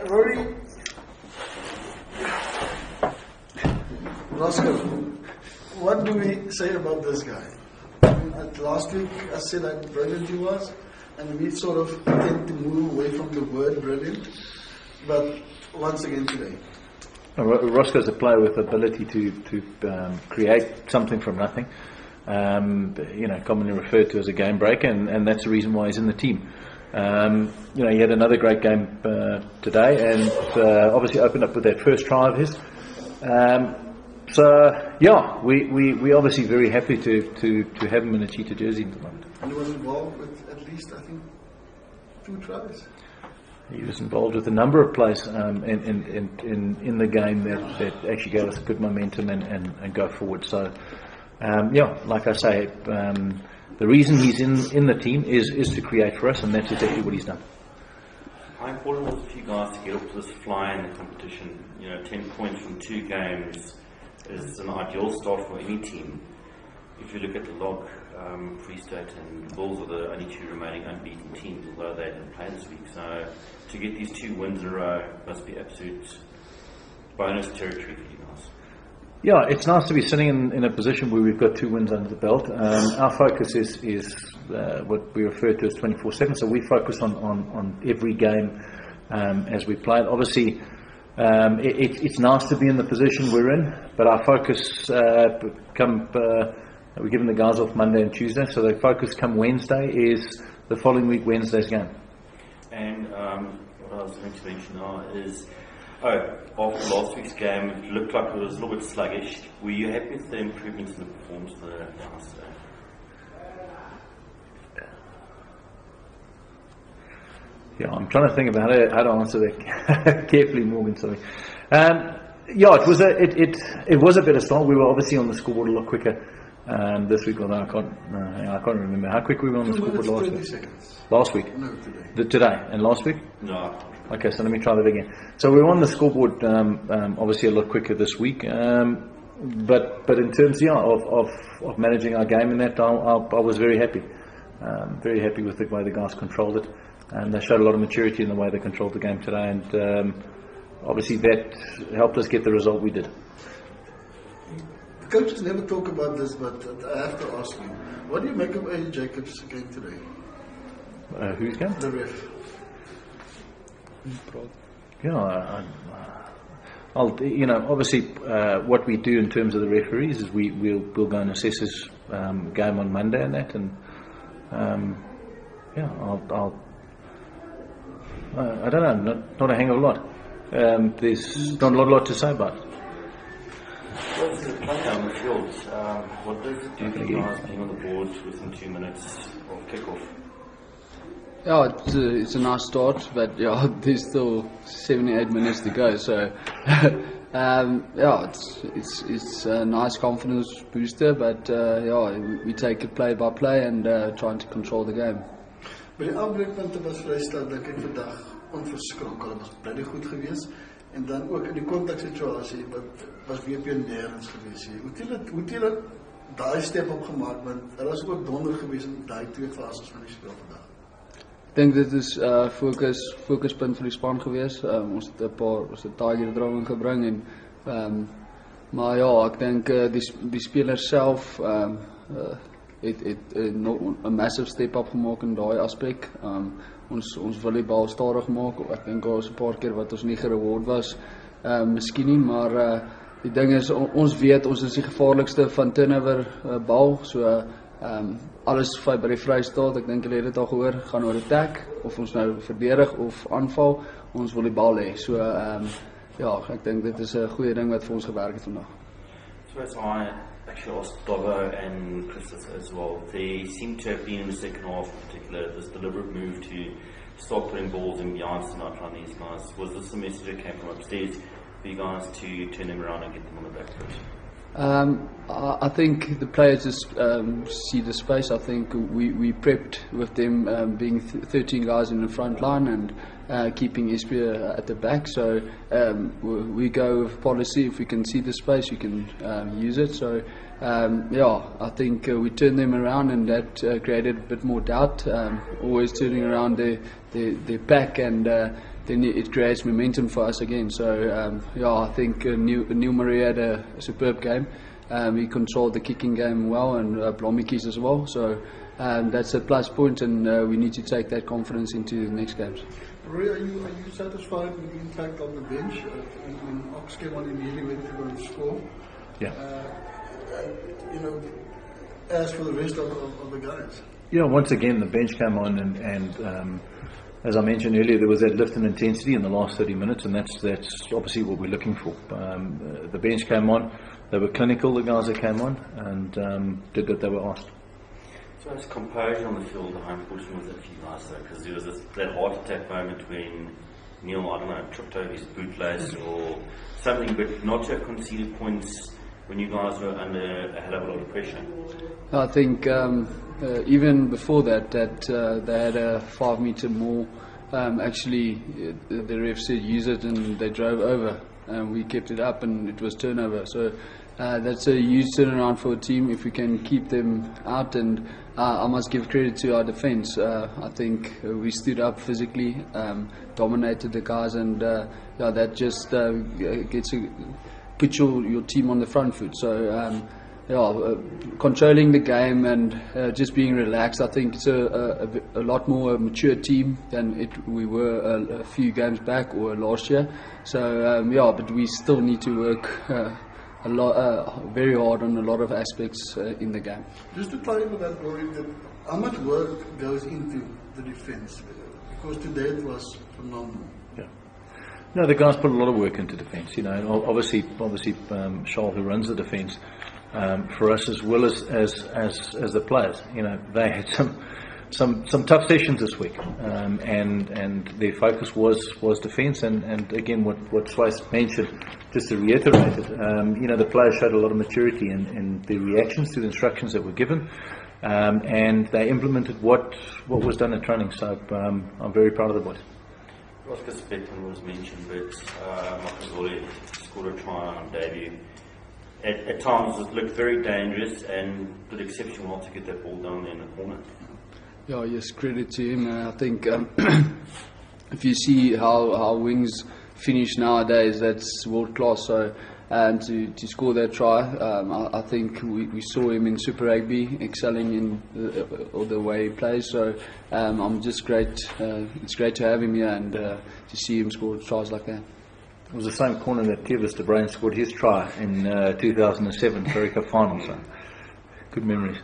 Rory, Roscoe, what do we say about this guy? Last week I said how brilliant he was, and we sort of tend to move away from the word brilliant, but once again today. Roscoe's a player with the ability to create something from nothing. Commonly referred to as a game breaker, and that's the reason why he's in the team. He had another great game today, and obviously opened up with that first try of his. We're obviously very happy to have him in a Cheetah jersey at the moment. And he was involved with at least, I think, 2 tries. He was involved with a number of plays in the game that actually gave us good momentum and go forward. So, like I say, the reason he's in the team is to create for us, and that's exactly what he's done. How important was it for you guys to get up to this fly in the competition? 10 points from 2 games is an ideal start for any team. If you look at the log, Free State and Bulls are the only 2 remaining unbeaten teams, although they didn't play this week. So to get these 2 wins in a row must be absolute bonus territory for you guys. Yeah, it's nice to be sitting in a position where we've got 2 wins under the belt. Our focus is what we refer to as 24/7. So we focus on every game as we play it. Obviously, it's nice to be in the position we're in, but our focus we're giving the guys off Monday and Tuesday, so the focus come Wednesday is the following week, Wednesday's game. And what I was going to mention now is, after last week's game, it looked like it was a little bit sluggish. Were you happy with the improvements in the performance of the guys today? Yeah, I'm trying to think about how to answer that carefully, Morgan. Sorry. It was a better start. We were obviously on the scoreboard a lot quicker this week. Although I can't remember how quick we were on the scoreboard last week. Seconds. Last week. No, today. Today and last week. No. Okay, so let me try that again. So we were on the scoreboard obviously a lot quicker this week. But in terms of managing our game in that, I was very happy. Very happy with the way the guys controlled it. And they showed a lot of maturity in the way they controlled the game today, and obviously that helped us get the result we did. The coaches never talk about this, but I have to ask you, what do you make of A. Jacobs' game today? Whose game? The ref. Yeah, obviously what we do in terms of the referees is we'll go and assess his game on Monday and that, and I don't know, not a hang of a lot. There's not a lot to say about it. What does it play on the field? What does it do for you guys being on the board within 2 minutes of kickoff? Yeah, it's a nice start, but there's still 78 minutes to go. So, it's a nice confidence booster, but we take it play by play and trying to control the game. By die aanbreekpunte was Vrystaat dink ek vandag onverskrokken. Hulle was baie goed geweest en dan ook in die kontaksituasie wat was WP nêrens geweest. Hoe het julle daai step opgemaak, want hulle was ook donder geweest in daai 2 fases van die spel vandag. Ik denk dit is focuspunt van die span geweest. Ons het Tiger drawing gebring en maar ja, ek dink die spelers self het nog 'n massive step up gemaak in daai aspek. Ons volleybal stadig maak. Ek dink daar was 'n paar keer wat ons nie gereward was, miskien nie, maar die ding is ons weet ons is die gevaarlikste van turnover bal, so alles by die Vrystaat, ek dink julle het dit al gehoor, gaan oor attack, of ons nou verdedig of aanval, ons wil die bal hê. So ek dink dit is 'n goeie ding wat vir ons gewerk het vandag. So as I actually asked Dobbo and Chris as well, they seem to have been in the second half in particular, this deliberate move to start putting balls in behind and not run these guys. Was this a message that came from upstairs for you guys to turn them around and get them on the back foot? I think the players just see the space. I think we prepped with them being 13 guys in the front line and keeping Espia at the back. So we go with policy. If we can see the space, we can use it. So I think we turned them around, and that created a bit more doubt. Always turning around their pack and then it creates momentum for us again. So I think Neil Murray had a superb game. He controlled the kicking game well, and Bloemfontein as well. So that's a plus point, and we need to take that confidence into the next games. Rory, are you satisfied with the impact on the bench? When Ox came on, immediately went to go and score. Yeah. As for the rest of the guys. Yeah, once again the bench came on, and as I mentioned earlier, there was that lift in intensity in the last 30 minutes, and that's obviously what we're looking for. The bench came on, they were clinical, the guys that came on, and did what they were asked. So it's composure on the field, how important was it for you guys though? Because there was that heart attack moment when Neil, I don't know, tripped over his bootlace or something, but not to have conceded points when you guys were under a hell of a lot of pressure. I think even before that they had a 5 metre more. Actually, the ref said use it, and they drove over, and we kept it up, and it was turnover. So that's a huge turnaround for a team if we can keep them out. And I must give credit to our defence. I think we stood up physically, dominated the guys, and that just puts your team on the front foot. So controlling the game and just being relaxed. I think it's a lot more mature team than we were a few games back or last year. So but we still need to work very hard on a lot of aspects in the game. Just to tell you about that, Rory, how much work goes into the defence? Because today it was phenomenal. Yeah. No, the guys put a lot of work into defence. Obviously, Charles, who runs the defence, for us as well as the players, they had some tough sessions this week, and their focus was defence. And again, what Swice mentioned, just to reiterate it, the players showed a lot of maturity in their reactions to the instructions that were given, and they implemented what was done in training. So I'm very proud of the boys. Oscar Speckman was mentioned, but Makazole scored a try on debut. At times it looked very dangerous and did exceptionally well to get that ball down in the corner. Yeah, yes, credit to him. I think if you see how wings finish nowadays, that's world class. So to score that try, I think we saw him in Super Rugby excelling in all the way he plays. So I'm just great. It's great to have him here and to see him score tries like that. It was the same corner that Tevis de Bruin scored his try in 2007 Currie Cup final. So good memories.